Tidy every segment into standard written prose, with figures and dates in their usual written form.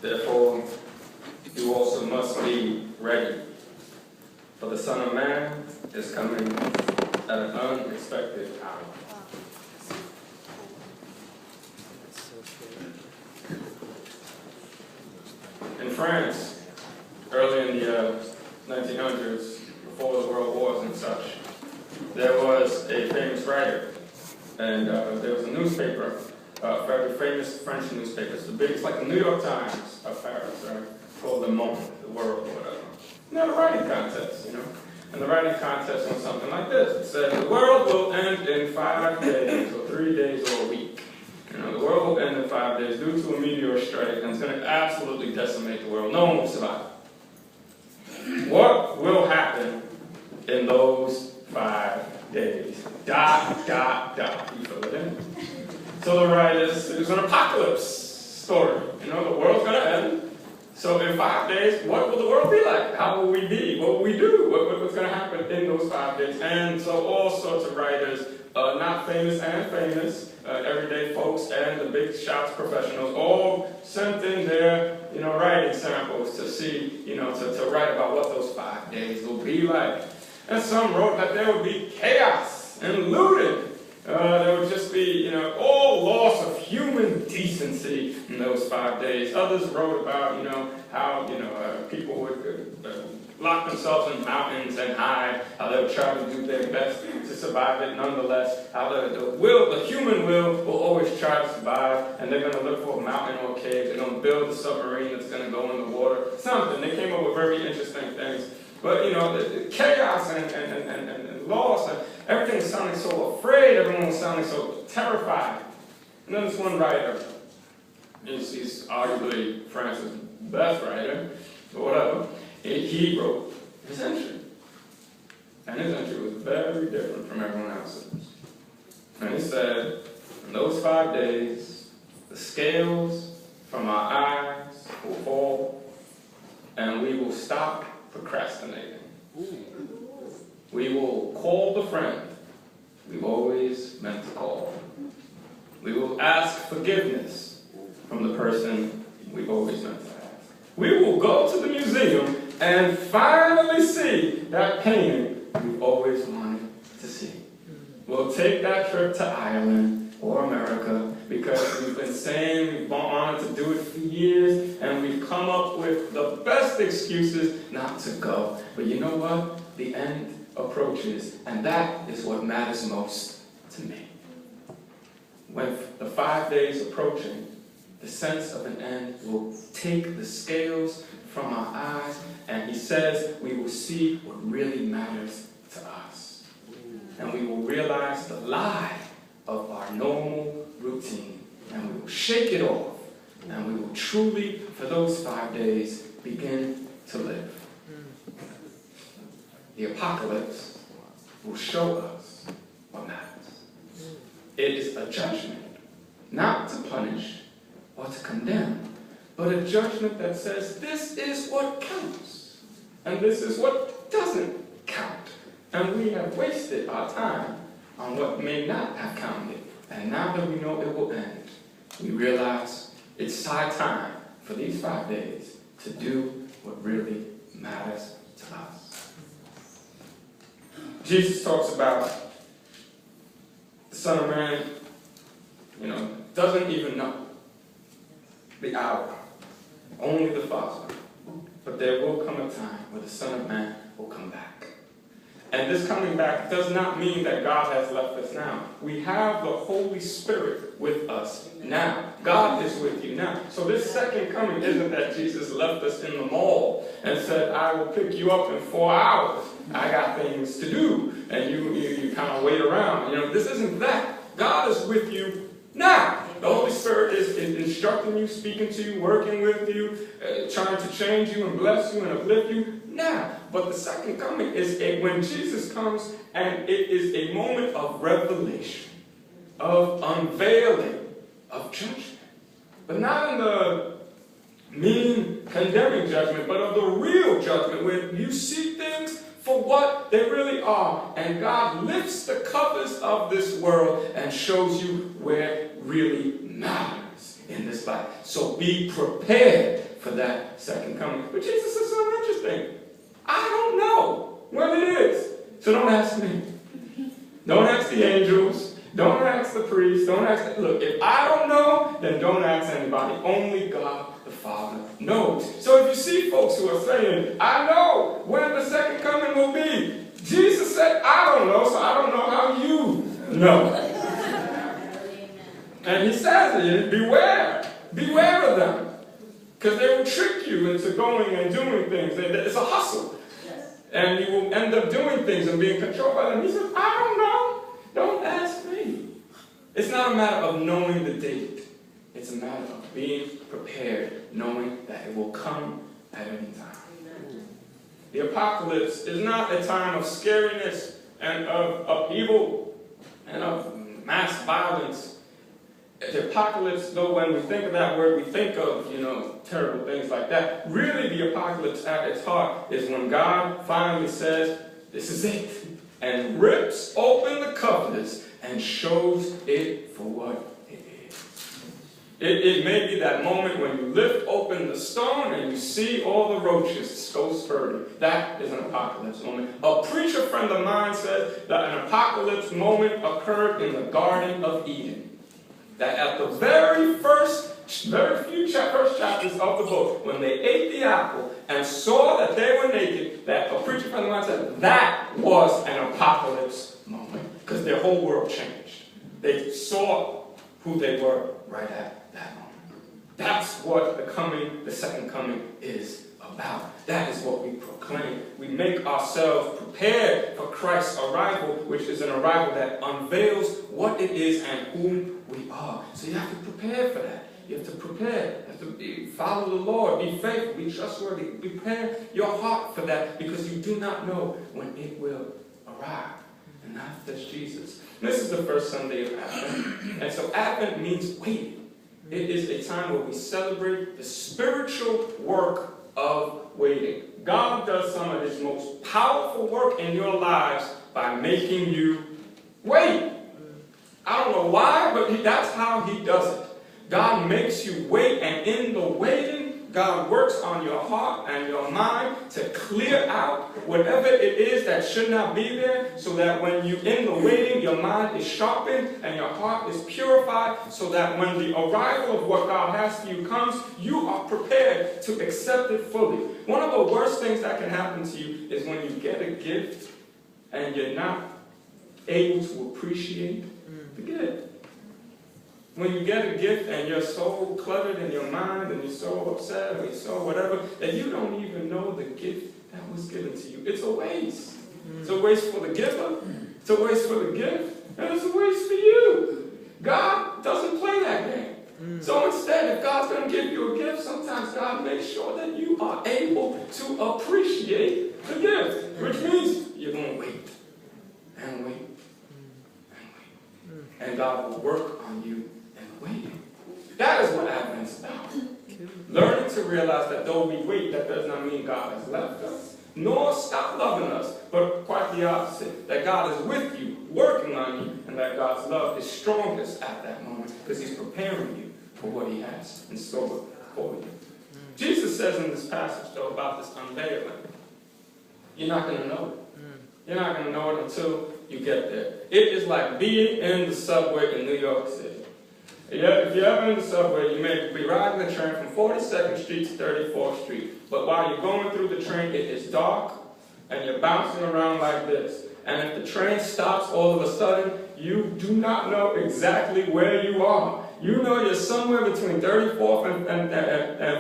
Therefore, you also must be ready, for the Son of Man is coming at an unexpected hour. In France, early in the 1900s, before the World Wars and such, there was a famous writer, and there was a newspaper, a very famous French newspaper. It's the biggest, like the New York Times of Paris, right? Called Le Monde, the World, or whatever. And they had a writing contest, you know. And the writing contest went something like this. It said, the world will end in 5 days, or 3 days, or a week. You know, the world will end in 5 days due to a meteor strike, and it's going to absolutely decimate the world. No one will survive. What will happen in those 5 days? Dot, dot, dot. You fill it in. So the writers, it was an apocalypse story. You know, the world's going to end. So in 5 days, what will the world be like? How will we be? What will we do? What's going to happen in those 5 days? And so all sorts of writers, not famous and famous, everyday folks and the big shots professionals, all sent in their, writing samples to see, to write about what those 5 days will be like. And some wrote that there would be chaos and looting. There would just be, all loss of human decency in those 5 days. Others wrote about, how, people would lock themselves in mountains and hide, how they would try to do their best to survive it nonetheless, how the human will always try to survive, and they're going to look for a mountain or a cave. They're going to build a submarine that's going to go in the water. Something. They came up with very interesting things. But, the chaos and loss, and everything was sounding so afraid, everyone was sounding so terrified. And then this one writer, he's arguably France's best writer, but whatever, he wrote his entry. And his entry was very different from everyone else's. And he said, in those 5 days, the scales from our eyes will fall, and we will stop procrastinating. We will call the friend we've always meant to call. We will ask forgiveness from the person we've always meant to ask. We will go to the museum and finally see that painting we've always wanted to see. We'll take that trip to Ireland or America because we've been saying we've wanted to do it for years, and we've come up with the best excuses not to go. But you know what? The end approaches, and that is what matters most to me. With the 5 days approaching, the sense of an end will take the scales from our eyes, and he says we will see what really matters to us. And we will realize the lie of our normal routine, and we will shake it off, and we will truly, for those 5 days, begin to live. The apocalypse will show us what matters. It is a judgment, not to punish or to condemn, but a judgment that says this is what counts, and this is what doesn't count. And we have wasted our time on what may not have counted. And now that we know it will end, we realize it's high time for these 5 days to do what really matters to us. Jesus talks about the Son of Man, doesn't even know the hour. Only the Father. But there will come a time where the Son of Man will come back. And this coming back does not mean that God has left us now. We have the Holy Spirit with us now. God is with you now. So this second coming isn't that Jesus left us in the mall and said, I will pick you up in 4 hours. I got things to do. And you kind of wait around. This isn't that. God is with you now. The Holy Spirit is instructing you, speaking to you, working with you, trying to change you and bless you and uplift you now. But the second coming is when Jesus comes, and it is a moment of revelation, of unveiling, of judgment. But not in the mean, condemning judgment, but of the real judgment, where you see things for what they really are. And God lifts the covers of this world and shows you where it really matters in this life. So be prepared for that second coming. But Jesus is so interesting. I don't know when it is. So don't ask me. Don't ask the angels. Don't ask the priest. Don't ask. Look, if I don't know, then don't ask anybody. Only God the Father knows. So if you see folks who are saying, I know when the second coming will be, Jesus said, I don't know, so I don't know how you know. And he says, beware. Beware of them. Because they will trick you into going and doing things. It's a hustle. And you will end up doing things and being controlled by them. He says, I don't know. Don't ask me. It's not a matter of knowing the date. It's a matter of being prepared, knowing that it will come at any time. The apocalypse is not a time of scariness and of evil and of mass violence. The apocalypse, though, when we think of that word, we think of, terrible things like that. Really, the apocalypse at its heart is when God finally says, this is it, and rips open the covers and shows it for what it is. It may be that moment when you lift open the stone and you see all the roaches so sturdy. That is an apocalypse moment. A preacher friend of mine said that an apocalypse moment occurred in the Garden of Eden. That at the very first chapters of the book, when they ate the apple and saw that they were naked, that a preacher friend of mine said that was an apocalypse moment. Because their whole world changed. They saw who they were right at that moment. That's what the second coming is about. That is what we proclaim. We make ourselves prepared for Christ's arrival, which is an arrival that unveils what it is and whom we are. So you have to prepare for that. You have to prepare. You have to follow the Lord. Be faithful. Be trustworthy. Prepare your heart for that because you do not know when it will arrive. And that's Jesus. This is the first Sunday of Advent. And so Advent means waiting. It is a time where we celebrate the spiritual work of waiting. God does some of his most powerful work in your lives by making you wait. I don't know why, but that's how he does it. God makes you wait, and in the waiting, God works on your heart and your mind to clear out whatever it is that should not be there, so that when you in the waiting, your mind is sharpened and your heart is purified, so that when the arrival of what God has for you comes, you are prepared to accept it fully. One of the worst things that can happen to you is when you get a gift and you're not able to appreciate the gift. When you get a gift and you're so cluttered in your mind and you're so upset or you're so whatever, that you don't even know the gift that was given to you. It's a waste. It's a waste for the giver. It's a waste for the gift. And it's a waste for you. God doesn't play that game. So instead, if God's going to give you a gift, sometimes God makes sure that you are able to appreciate the gift. Which means you're going to wait. And wait. And wait. And God will work on you. Waiting. That is what Advent's about. Learning to realize that though we wait, that does not mean God has left us, nor stopped loving us, but quite the opposite. That God is with you, working on you, and that God's love is strongest at that moment because he's preparing you for what he has in store for you. Jesus says in this passage, though, about this unveiling, you're not going to know it. You're not going to know it until you get there. It is like being in the subway in New York City. If you're ever in the subway, you may be riding the train from 42nd Street to 34th Street. But while you're going through the train, it is dark, and you're bouncing around like this. And if the train stops all of a sudden, you do not know exactly where you are. You know you're somewhere between 34th and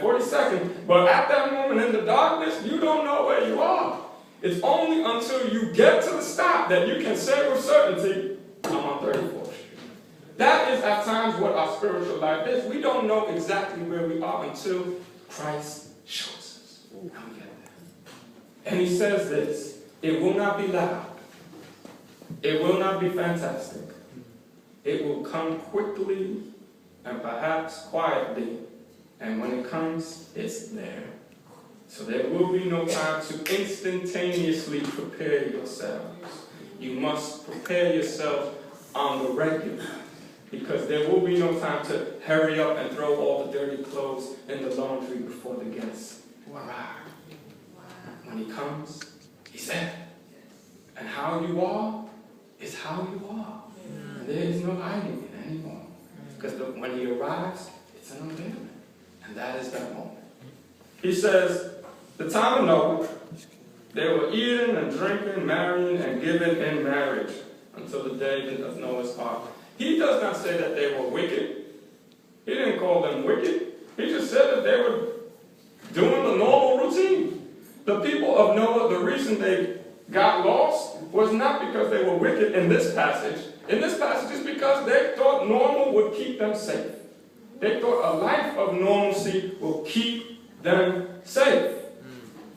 42nd, but at that moment in the darkness, you don't know where you are. It's only until you get to the stop that you can say with certainty, I'm on 34th. That is at times what our spiritual life is. We don't know exactly where we are until Christ shows us. And we get there. And he says this, it will not be loud. It will not be fantastic. It will come quickly and perhaps quietly. And when it comes, it's there. So there will be no time to instantaneously prepare yourselves. You must prepare yourself on the regular. Because there will be no time to hurry up and throw all the dirty clothes in the laundry before the guests arrive. When he comes, he's there. And how you are is how you are. And there is no hiding it anymore. Because when he arrives, it's an unveiling. And that is that moment. He says, the time of Noah, they were eating and drinking, marrying and giving in marriage until the day of Noah's ark. He does not say that they were wicked. He didn't call them wicked. He just said that they were doing the normal routine. The people of Noah, the reason they got lost was not because they were wicked in this passage. In this passage, it's because they thought normal would keep them safe. They thought a life of normalcy will keep them safe.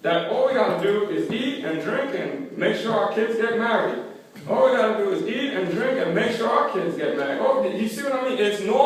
That all we got to do is eat and drink and make sure our kids get married. All we got to do is eat and drink and make sure our kids get married. Oh, you see what I mean? It's normal.